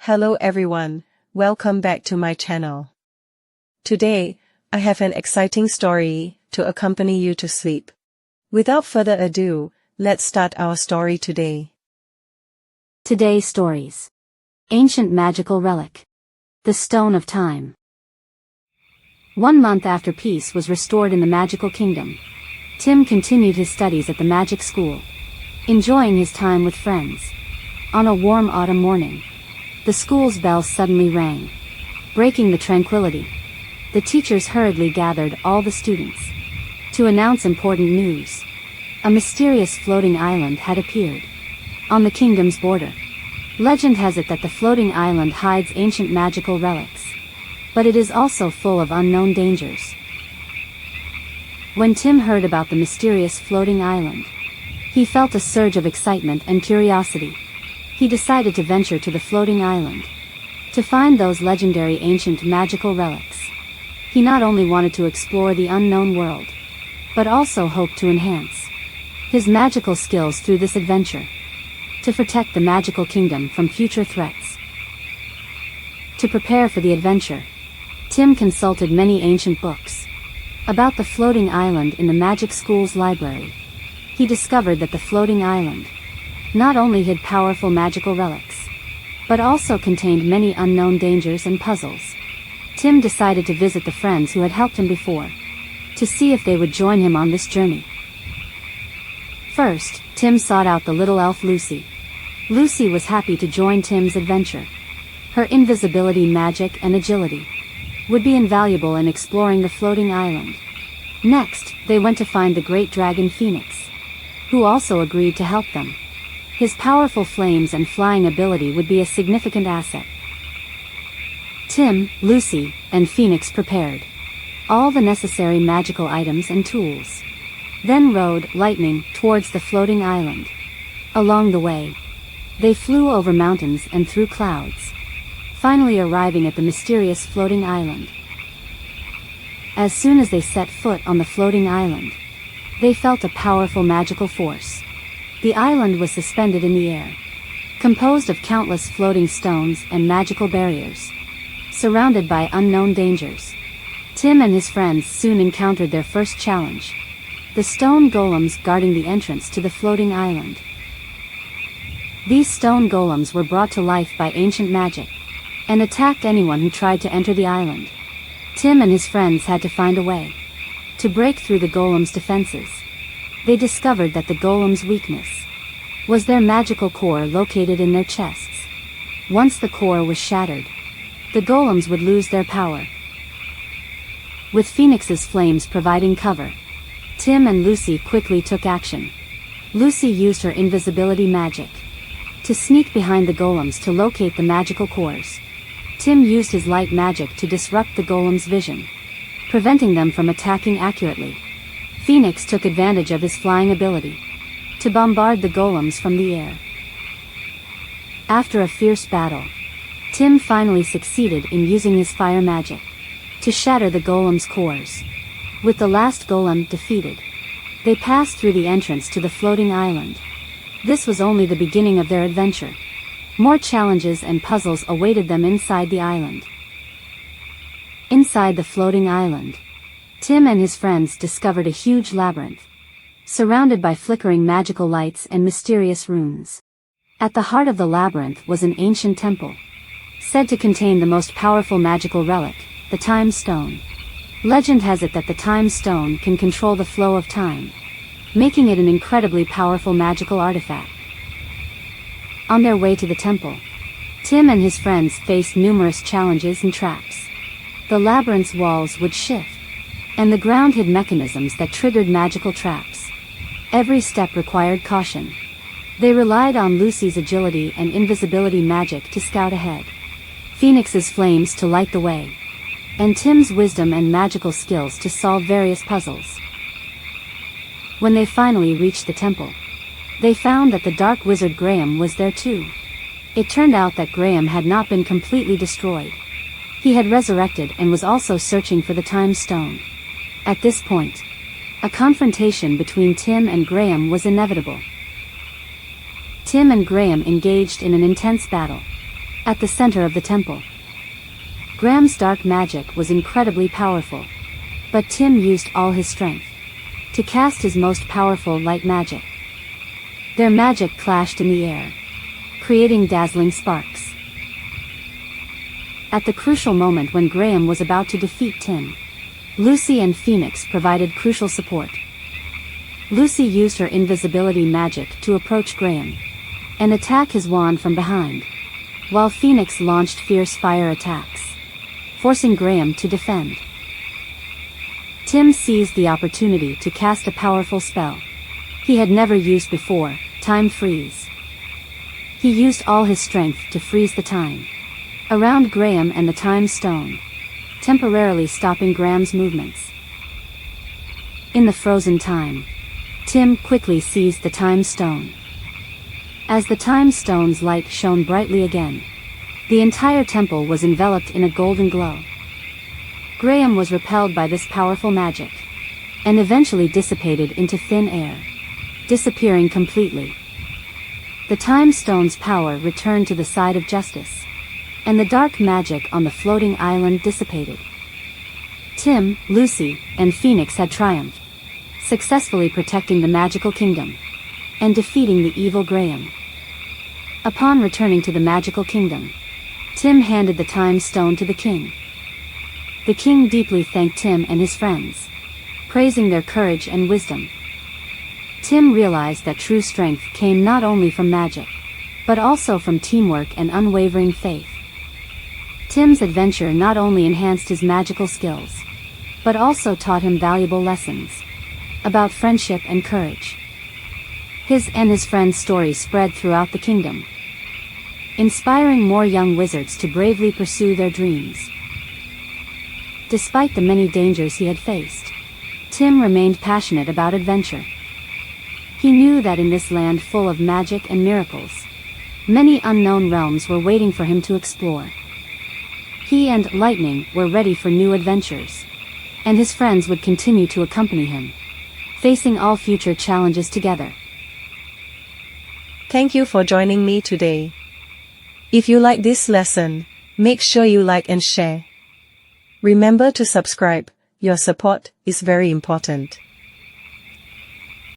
Hello everyone, welcome back to my channel. Today, I have an exciting story to accompany you to sleep. Without further ado, let's start our story today. Today's stories. Ancient Magical Relic. The Stone of Time. 1 month after peace was restored in the magical kingdom, Tim continued his studies at the magic school, enjoying his time with friends. On a warm autumn morning, the school's bell suddenly rang, breaking the tranquility. The teachers hurriedly gathered all the students to announce important news. A mysterious floating island had appeared on the kingdom's border. Legend has it that the floating island hides ancient magical relics, but it is also full of unknown dangers. When Tim heard about the mysterious floating island, he felt a surge of excitement and curiosity. He decided to venture to the floating island to find those legendary ancient magical relics. He not only wanted to explore the unknown world, but also hoped to enhance his magical skills through this adventure, to protect the magical kingdom from future threats. To prepare for the adventure, Tim consulted many ancient books about the floating island in the magic school's library. He discovered that the floating island not only hid powerful magical relics, but also contained many unknown dangers and puzzles. Tim decided to visit the friends who had helped him before, to see if they would join him on this journey. First, Tim sought out the little elf Lucy. Lucy was happy to join Tim's adventure. Her invisibility magic and agility would be invaluable in exploring the floating island. Next, they went to find the great dragon Phoenix, who also agreed to help them. His powerful flames and flying ability would be a significant asset. Tim, Lucy, and Phoenix prepared all the necessary magical items and tools, then rode lightning towards the floating island. Along the way, they flew over mountains and through clouds, finally arriving at the mysterious floating island. As soon as they set foot on the floating island, they felt a powerful magical force. The island was suspended in the air, composed of countless floating stones and magical barriers, surrounded by unknown dangers. Tim and his friends soon encountered their first challenge: the stone golems guarding the entrance to the floating island. These stone golems were brought to life by ancient magic, and attacked anyone who tried to enter the island. Tim and his friends had to find a way to break through the golems' defenses. They discovered that the golems' weakness was their magical core located in their chests. Once the core was shattered, the golems would lose their power. With Phoenix's flames providing cover, Tim and Lucy quickly took action. Lucy used her invisibility magic to sneak behind the golems to locate the magical cores. Tim used his light magic to disrupt the golems' vision, preventing them from attacking accurately. Phoenix took advantage of his flying ability to bombard the golems from the air. After a fierce battle, Tim finally succeeded in using his fire magic to shatter the golems' cores. With the last golem defeated, they passed through the entrance to the floating island. This was only the beginning of their adventure. More challenges and puzzles awaited them inside the island. Inside the floating island, Tim and his friends discovered a huge labyrinth, surrounded by flickering magical lights and mysterious runes. At the heart of the labyrinth was an ancient temple, said to contain the most powerful magical relic, the Time Stone. Legend has it that the Time Stone can control the flow of time, making it an incredibly powerful magical artifact. On their way to the temple, Tim and his friends faced numerous challenges and traps. The labyrinth's walls would shift, and the ground hid mechanisms that triggered magical traps. Every step required caution. They relied on Lucy's agility and invisibility magic to scout ahead, Phoenix's flames to light the way, and Tim's wisdom and magical skills to solve various puzzles. When they finally reached the temple, they found that the dark wizard Grem was there too. It turned out that Grem had not been completely destroyed. He had resurrected and was also searching for the Time Stone. At this point, a confrontation between Tim and Grem was inevitable. Tim and Grem engaged in an intense battle. at the center of the temple. Grem's dark magic was incredibly powerful, but Tim used all his strength to cast his most powerful light magic. Their magic clashed in the air, creating dazzling sparks. At the crucial moment when Grem was about to defeat Tim, Lucy and Phoenix provided crucial support. Lucy used her invisibility magic to approach Grem and attack his wand from behind, while Phoenix launched fierce fire attacks, forcing Grem to defend. Tim seized the opportunity to cast a powerful spell he had never used before, Time Freeze. He used all his strength to freeze the time around Grem and the Time Stone, temporarily stopping Grem's movements. In the frozen time, Tim quickly seized the Time Stone. As the Time Stone's light shone brightly again, the entire temple was enveloped in a golden glow. Grem was repelled by this powerful magic, and eventually dissipated into thin air, disappearing completely. The Time Stone's power returned to the side of justice, and the dark magic on the floating island dissipated. Tim, Lucy, and Phoenix had triumphed, successfully protecting the magical kingdom, and defeating the evil Grem. Upon returning to the magical kingdom, Tim handed the Time Stone to the king. The king deeply thanked Tim and his friends, praising their courage and wisdom. Tim realized that true strength came not only from magic, but also from teamwork and unwavering faith. Tim's adventure not only enhanced his magical skills, but also taught him valuable lessons about friendship and courage. His and his friends' stories spread throughout the kingdom, inspiring more young wizards to bravely pursue their dreams. Despite the many dangers he had faced, Tim remained passionate about adventure. He knew that in this land full of magic and miracles, many unknown realms were waiting for him to explore. He and Lightning were ready for new adventures, and his friends would continue to accompany him, facing all future challenges together. Thank you for joining me today. If you like this lesson, make sure you like and share. Remember to subscribe, your support is very important.